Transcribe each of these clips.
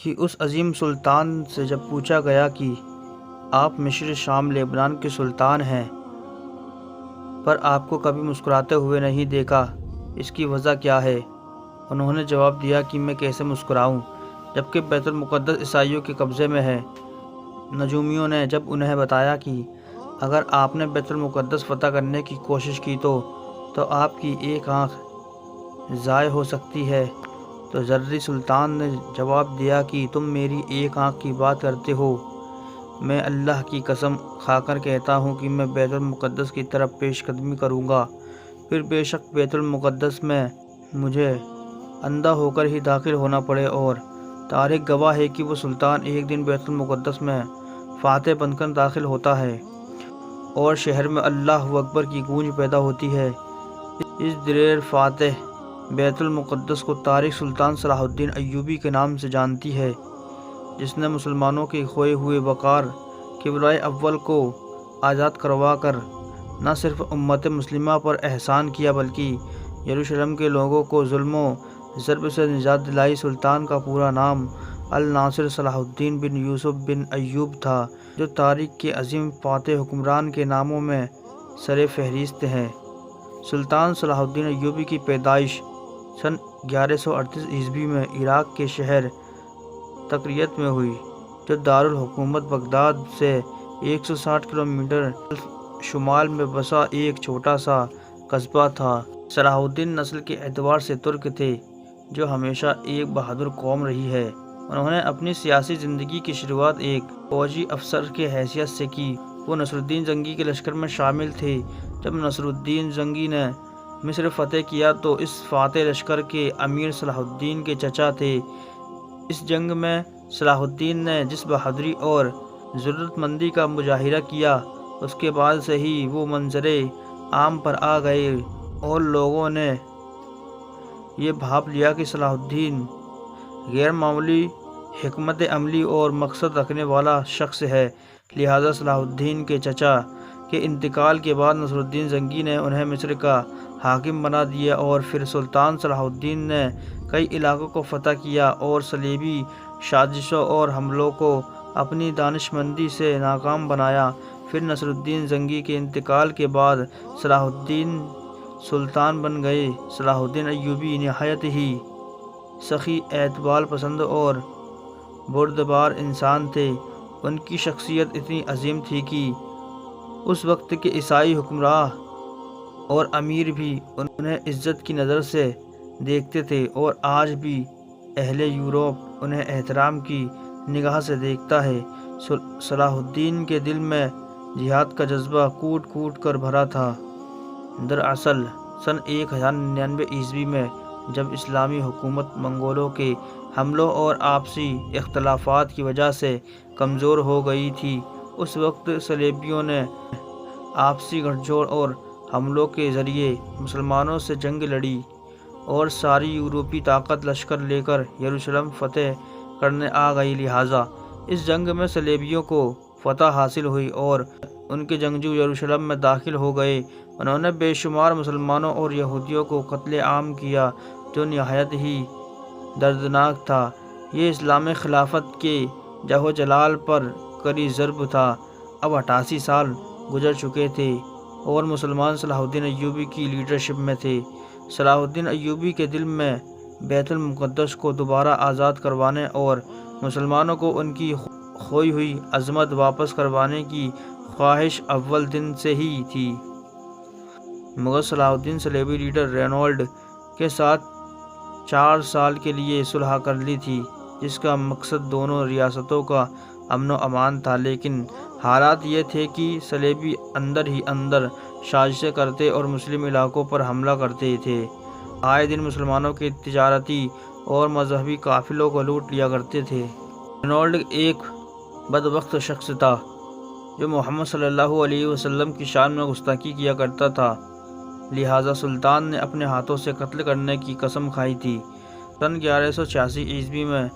کہ اس عظیم سلطان سے جب پوچھا گیا کہ آپ مصر شام لبنان کے سلطان ہیں، پر آپ کو کبھی مسکراتے ہوئے نہیں دیکھا، اس کی وجہ کیا ہے؟ انہوں نے جواب دیا کہ میں کیسے مسکراؤں جبکہ بیت المقدس عیسائیوں کے قبضے میں ہے۔ نجومیوں نے جب انہیں بتایا کہ اگر آپ نے بیت المقدس فتح کرنے کی کوشش کی تو آپ کی ایک آنکھ ضائع ہو سکتی ہے، تو زرری سلطان نے جواب دیا کہ تم میری ایک آنکھ کی بات کرتے ہو، میں اللہ کی قسم کھا کر کہتا ہوں کہ میں بیت المقدس کی طرف پیش قدمی کروں گا، پھر بے شک بیت المقدس میں مجھے اندھا ہو کر ہی داخل ہونا پڑے، اور تاریخ گواہ ہے کہ وہ سلطان ایک دن بیت المقدس میں فاتح بن کر داخل ہوتا ہے اور شہر میں اللہ اکبر کی گونج پیدا ہوتی ہے۔ اس دلیر فاتح بیت المقدس کو تاریخ سلطان صلاح الدین ایوبی کے نام سے جانتی ہے، جس نے مسلمانوں کے کھوئے ہوئے وقار قبلۂ اول کو آزاد کروا کر نہ صرف امت مسلمہ پر احسان کیا بلکہ یروشلم کے لوگوں کو ظلم و ضرب سے نجات دلائی۔ سلطان کا پورا نام الناصر صلاح الدین بن یوسف بن ایوب تھا، جو تاریخ کے عظیم فاتح حکمران کے ناموں میں سر فہرست ہے۔ سلطان صلاح الدین ایوبی کی پیدائش سن 1138 عیسوی میں عراق کے شہر تقریت میں ہوئی، جو دارالحکومت بغداد سے 160 کلومیٹر شمال میں بسا ایک چھوٹا سا قصبہ تھا۔ صلاح الدین نسل کے اعتبار سے ترک تھے، جو ہمیشہ ایک بہادر قوم رہی ہے۔ انہوں نے اپنی سیاسی زندگی کی شروعات ایک فوجی افسر کی حیثیت سے کی۔ وہ نصر الدین زنگی کے لشکر میں شامل تھے۔ جب نصر الدین زنگی نے مصر فتح کیا تو اس فاتح لشکر کے امیر صلاح الدین کے چچا تھے۔ اس جنگ میں صلاح الدین نے جس بہادری اور جرأت مندی کا مظاہرہ کیا، اس کے بعد سے ہی وہ منظر عام پر آ گئے اور لوگوں نے یہ بھاپ لیا کہ صلاح الدین غیر معمولی حکمت عملی اور مقصد رکھنے والا شخص ہے۔ لہٰذا صلاح الدین کے چچا کے انتقال کے بعد نصر الدین زنگی نے انہیں مصر کا حاکم بنا دیا، اور پھر سلطان صلاح الدین نے کئی علاقوں کو فتح کیا اور صلیبی سازشوں اور حملوں کو اپنی دانشمندی سے ناکام بنایا۔ پھر نصر الدین زنگی کے انتقال کے بعد صلاح الدین سلطان بن گئے۔ صلاح الدین ایوبی نہایت ہی سخی، اعتدال پسند اور بردبار انسان تھے۔ ان کی شخصیت اتنی عظیم تھی کہ اس وقت کے عیسائی حکمراں اور امیر بھی انہیں عزت کی نظر سے دیکھتے تھے، اور آج بھی اہل یورپ انہیں احترام کی نگاہ سے دیکھتا ہے۔ صلاح الدین کے دل میں جہاد کا جذبہ کوٹ کوٹ کر بھرا تھا۔ دراصل سن 1099 عیسوی میں جب اسلامی حکومت منگولوں کے حملوں اور آپسی اختلافات کی وجہ سے کمزور ہو گئی تھی، اس وقت صلیبیوں نے آپسی گٹھ جوڑ اور حملوں کے ذریعے مسلمانوں سے جنگ لڑی، اور ساری یورپی طاقت لشکر لے کر یروشلم فتح کرنے آ گئی۔ لہٰذا اس جنگ میں صلیبیوں کو فتح حاصل ہوئی اور ان کے جنگجو یروشلم میں داخل ہو گئے۔ انہوں نے بے شمار مسلمانوں اور یہودیوں کو قتل عام کیا، جو نہایت ہی دردناک تھا۔ یہ اسلامی خلافت کے جہو جلال پر کری ضرب تھا۔ اب 88 سال گزر چکے تھے اور مسلمان صلاح الدین ایوبی کی لیڈرشپ میں تھے۔ صلاح الدین ایوبی کے دل میں بیت المقدس کو دوبارہ آزاد کروانے اور مسلمانوں کو ان کی کھوئی ہوئی عظمت واپس کروانے کی خواہش اول دن سے ہی تھی۔ مگر صلاح الدین صلیبی لیڈر رینالڈ کے ساتھ 4 سال کے لیے صلح کر لی تھی، جس کا مقصد دونوں ریاستوں کا امن و امان تھا، لیکن حالات یہ تھے کہ صلیبی اندر ہی اندر سازشیں کرتے اور مسلم علاقوں پر حملہ کرتے تھے۔ آئے دن مسلمانوں کے تجارتی اور مذہبی قافلوں کو لوٹ لیا کرتے تھے۔ رینالڈ ایک بدبخت شخص تھا جو محمد صلی اللہ علیہ وسلم کی شان میں گستاخی کیا کرتا تھا، لہٰذا سلطان نے اپنے ہاتھوں سے قتل کرنے کی قسم کھائی تھی۔ سن 1186 عیسوی میں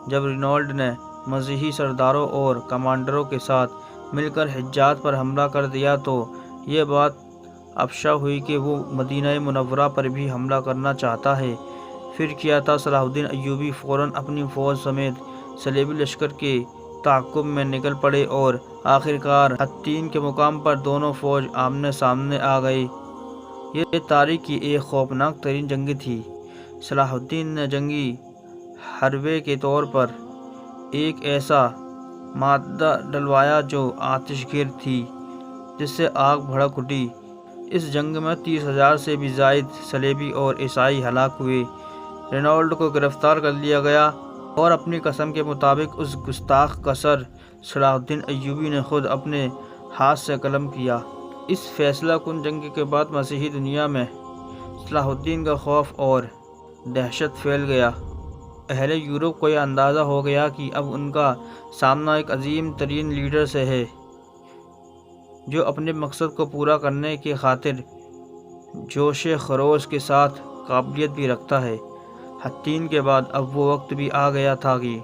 جب رینالڈ نے مسیحی سرداروں اور کمانڈروں کے ساتھ مل کر حجاز پر حملہ کر دیا تو یہ بات افشا ہوئی کہ وہ مدینہ منورہ پر بھی حملہ کرنا چاہتا ہے۔ پھر کیا تھا۔ صلاح الدین ایوبی فوراً اپنی فوج سمیت صلیبی لشکر کے تعاقب میں نکل پڑے اور آخرکار حطین کے مقام پر دونوں فوج آمنے سامنے آ گئی۔ یہ تاریخ کی ایک خوفناک ترین جنگ تھی۔ صلاح الدین نے جنگی حربے کے طور پر ایک ایسا مادہ ڈلوایا جو آتش گیر تھی، جس سے آگ بھڑک اٹھی۔ اس جنگ میں 30,000 سے بھی زائد صلیبی اور عیسائی ہلاک ہوئے۔ رینالڈ کو گرفتار کر لیا گیا اور اپنی قسم کے مطابق اس گستاخ کا سر صلاح الدین ایوبی نے خود اپنے ہاتھ سے قلم کیا۔ اس فیصلہ کن جنگ کے بعد مسیحی دنیا میں صلاح الدین کا خوف اور دہشت پھیل گیا۔ اہل یورپ کو یہ اندازہ ہو گیا کہ اب ان کا سامنا ایک عظیم ترین لیڈر سے ہے، جو اپنے مقصد کو پورا کرنے کی خاطر جوش خروش کے ساتھ قابلیت بھی رکھتا ہے۔ حطین کے بعد اب وہ وقت بھی آ گیا تھا کہ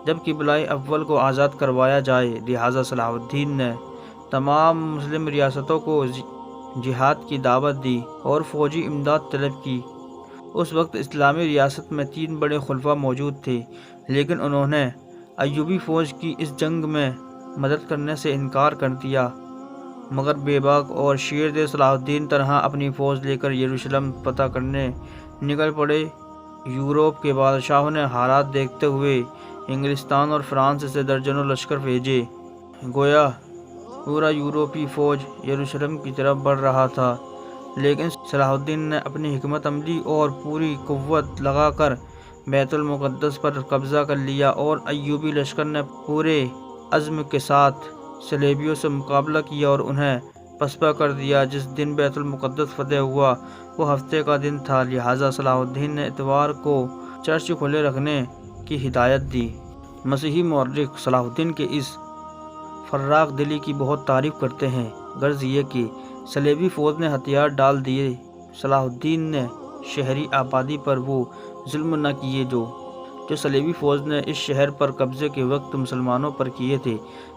جب قبلۂ اول کو آزاد کروایا جائے۔ لہٰذا صلاح الدین نے تمام مسلم ریاستوں کو جہاد کی دعوت دی اور فوجی امداد طلب کی۔ اس وقت اسلامی ریاست میں 3 بڑے خلفاء موجود تھے، لیکن انہوں نے ایوبی فوج کی اس جنگ میں مدد کرنے سے انکار کر دیا۔ مگر بے باک اور شیر دل صلاح الدین تنہا اپنی فوج لے کر یروشلم فتح کرنے نکل پڑے۔ یورپ کے بادشاہوں نے حالات دیکھتے ہوئے انگلستان اور فرانس سے درجنوں لشکر بھیجے۔ گویا پورا یورپی فوج یروشلم کی طرف بڑھ رہا تھا، لیکن صلاح الدین نے اپنی حکمت عملی اور پوری قوت لگا کر بیت المقدس پر قبضہ کر لیا، اور ایوبی لشکر نے پورے عزم کے ساتھ صلیبیوں سے مقابلہ کیا اور انہیں پسپا کر دیا۔ جس دن بیت المقدس فتح ہوا وہ ہفتے کا دن تھا، لہٰذا صلاح الدین نے اتوار کو چرچ کھلے رکھنے کی ہدایت دی۔ مسیحی مورخ صلاح الدین کے اس فراخ دلی کی بہت تعریف کرتے ہیں۔ غرض یہ کہ صلیبی فوج نے ہتھیار ڈال دیے، صلاح الدین نے شہری آبادی پر وہ ظلم نہ کیے جو صلیبی فوج نے اس شہر پر قبضے کے وقت مسلمانوں پر کیے تھے۔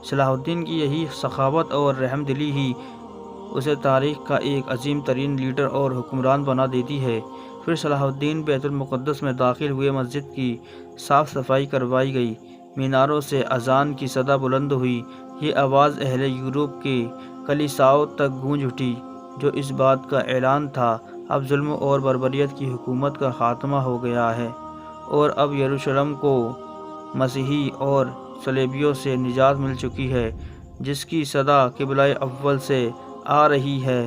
صلاح الدین کی یہی سخاوت اور رحم دلی ہی اسے تاریخ کا ایک عظیم ترین لیڈر اور حکمران بنا دیتی ہے۔ پھر صلاح الدین بیت المقدس میں داخل ہوئے، مسجد کی صاف صفائی کروائی گئی، میناروں سے اذان کی صدا بلند ہوئی۔ یہ آواز اہل یورپ کے کلیساؤں تک گونج اٹھی، جو اس بات کا اعلان تھا اب ظلم اور بربریت کی حکومت کا خاتمہ ہو گیا ہے، اور اب یروشلم کو مسیحی اور صلیبیوں سے نجات مل چکی ہے، جس کی صدا قبلۂ اول سے آ رہی ہے۔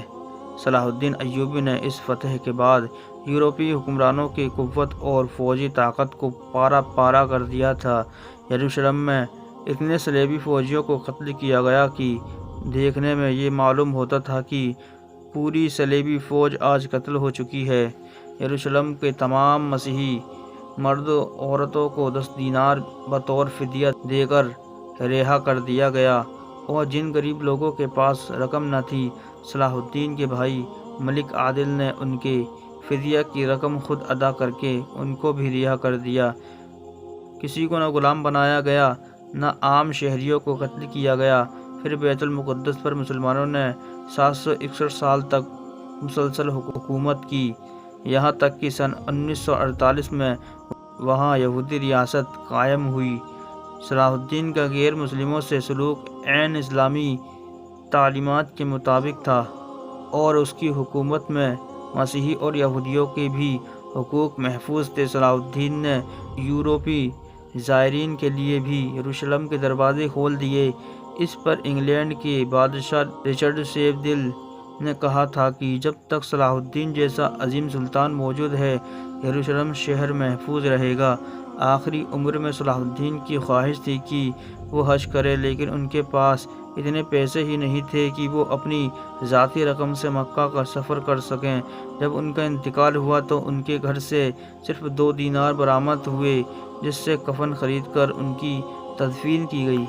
صلاح الدین ایوبی نے اس فتح کے بعد یورپی حکمرانوں کی قوت اور فوجی طاقت کو پارا پارا کر دیا تھا۔ یروشلم میں اتنے صلیبی فوجیوں کو قتل کیا گیا کہ دیکھنے میں یہ معلوم ہوتا تھا کہ پوری صلیبی فوج آج قتل ہو چکی ہے۔ یروشلم کے تمام مسیحی مرد و عورتوں کو 10 دینار بطور فدیہ دے کر رہا کر دیا گیا، اور جن غریب لوگوں کے پاس رقم نہ تھی، صلاح الدین کے بھائی ملک عادل نے ان کے فدیہ کی رقم خود ادا کر کے ان کو بھی رہا کر دیا۔ کسی کو نہ غلام بنایا گیا، نہ عام شہریوں کو قتل کیا گیا۔ پھر بیت المقدس پر مسلمانوں نے 761 سال تک مسلسل حکومت کی، یہاں تک کہ سن 1948 میں وہاں یہودی ریاست قائم ہوئی۔ صلاح الدین کا غیر مسلموں سے سلوک عین اسلامی تعلیمات کے مطابق تھا، اور اس کی حکومت میں مسیحی اور یہودیوں کے بھی حقوق محفوظ تھے۔ صلاح الدین نے یورپی زائرین کے لیے بھی یروشلم کے دروازے کھول دیے۔ اس پر انگلینڈ کے بادشاہ رچرڈ سیف دل نے کہا تھا کہ جب تک صلاح الدین جیسا عظیم سلطان موجود ہے، یروشلم شہر محفوظ رہے گا۔ آخری عمر میں صلاح الدین کی خواہش تھی کہ وہ حج کرے، لیکن ان کے پاس اتنے پیسے ہی نہیں تھے کہ وہ اپنی ذاتی رقم سے مکہ کا سفر کر سکیں۔ جب ان کا انتقال ہوا تو ان کے گھر سے صرف 2 دینار برآمد ہوئے، جس سے کفن خرید کر ان کی تدفین کی گئی۔